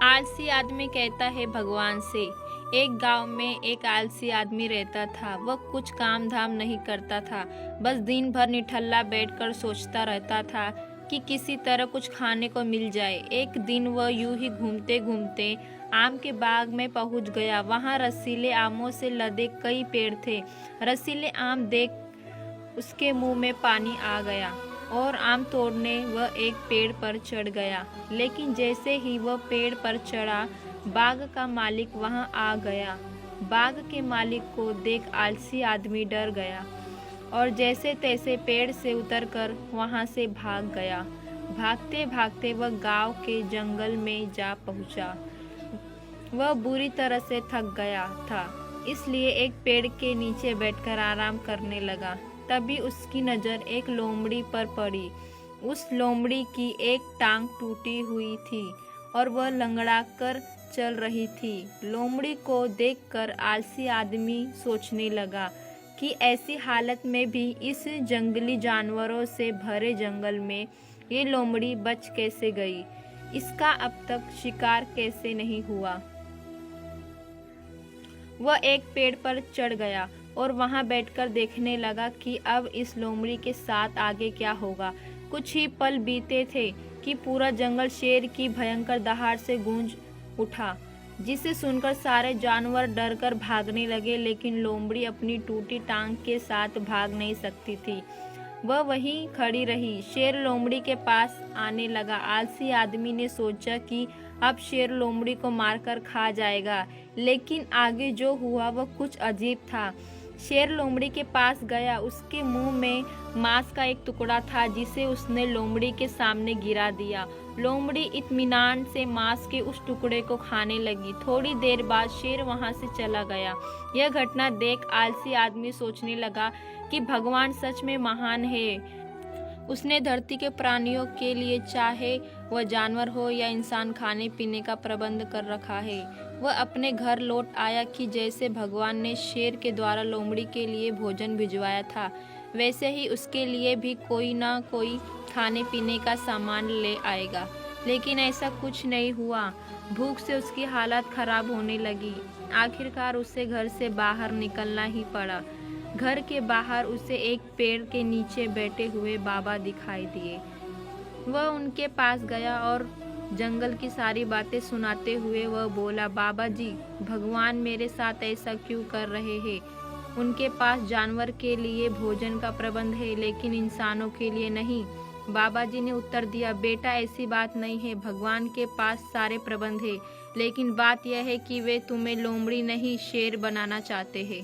आलसी आदमी कहता है भगवान से। एक गांव में एक आलसी आदमी रहता था। वह कुछ काम धाम नहीं करता था, बस दिन भर निठल्ला बैठकर सोचता रहता था कि किसी तरह कुछ खाने को मिल जाए। एक दिन वह यूं ही घूमते घूमते आम के बाग में पहुंच गया। वहां रसीले आमों से लदे कई पेड़ थे। रसीले आम देख उसके मुंह में पानी आ गया और आम तोड़ने वह एक पेड़ पर चढ़ गया। लेकिन जैसे ही वह पेड़ पर चढ़ा, बाग का मालिक वहां आ गया। बाग के मालिक को देख आलसी आदमी डर गया और जैसे तैसे पेड़ से उतरकर वहां से भाग गया। भागते भागते वह गांव के जंगल में जा पहुंचा। वह बुरी तरह से थक गया था, इसलिए एक पेड़ के नीचे बैठकर आराम करने लगा। तभी उसकी नज़र एक लोमड़ी पर पड़ी। उस लोमड़ी की एक टांग टूटी हुई थी और वह लंगड़ा कर चल रही थी। लोमड़ी को देखकर आलसी आदमी सोचने लगा कि ऐसी हालत में भी इस जंगली जानवरों से भरे जंगल में ये लोमड़ी बच कैसे गई, इसका अब तक शिकार कैसे नहीं हुआ। वह एक पेड़ पर चढ़ गया और वहां बैठकर देखने लगा कि अब इस लोमड़ी के साथ आगे क्या होगा। कुछ ही पल बीते थे कि पूरा जंगल शेर की भयंकर दहाड़ से गूंज उठा, जिसे सुनकर सारे जानवर डरकर भागने लगे। लेकिन लोमड़ी अपनी टूटी टांग के साथ भाग नहीं सकती थी। वह वहीं खड़ी रही। शेर लोमड़ी के पास आने लगा। आलसी आदमी ने सोचा कि अब शेर लोमड़ी को मारकर खा जाएगा, लेकिन आगे जो हुआ वह कुछ अजीब था। शेर लोमड़ी के पास गया। उसके मुंह में मांस का एक टुकड़ा था, जिसे उसने लोमड़ी के सामने गिरा दिया। लोमड़ी इत्मीनान से मांस के उस टुकड़े को खाने लगी। थोड़ी देर बाद शेर वहां से चला गया। यह घटना देख आलसी आदमी सोचने लगा कि भगवान सच में महान है। उसने धरती के प्राणियों के लिए, चाहे वह जानवर हो या इंसान, खाने पीने का प्रबंध कर रखा है। वह अपने घर लौट आया कि जैसे भगवान ने शेर के द्वारा लोमड़ी के लिए भोजन भिजवाया था, वैसे ही उसके लिए भी कोई ना कोई खाने पीने का सामान ले आएगा। लेकिन ऐसा कुछ नहीं हुआ। भूख से उसकी हालत खराब होने लगी। आखिरकार उसे घर से बाहर निकलना ही पड़ा। घर के बाहर उसे एक पेड़ के नीचे बैठे हुए बाबा दिखाई दिए। वह उनके पास गया और जंगल की सारी बातें सुनाते हुए वह बोला, बाबा जी, भगवान मेरे साथ ऐसा क्यों कर रहे हैं? उनके पास जानवर के लिए भोजन का प्रबंध है, लेकिन इंसानों के लिए नहीं। बाबा जी ने उत्तर दिया, बेटा ऐसी बात नहीं है। भगवान के पास सारे प्रबंध है, लेकिन बात यह है कि वे तुम्हें लोमड़ी नहीं शेर बनाना चाहते हैं।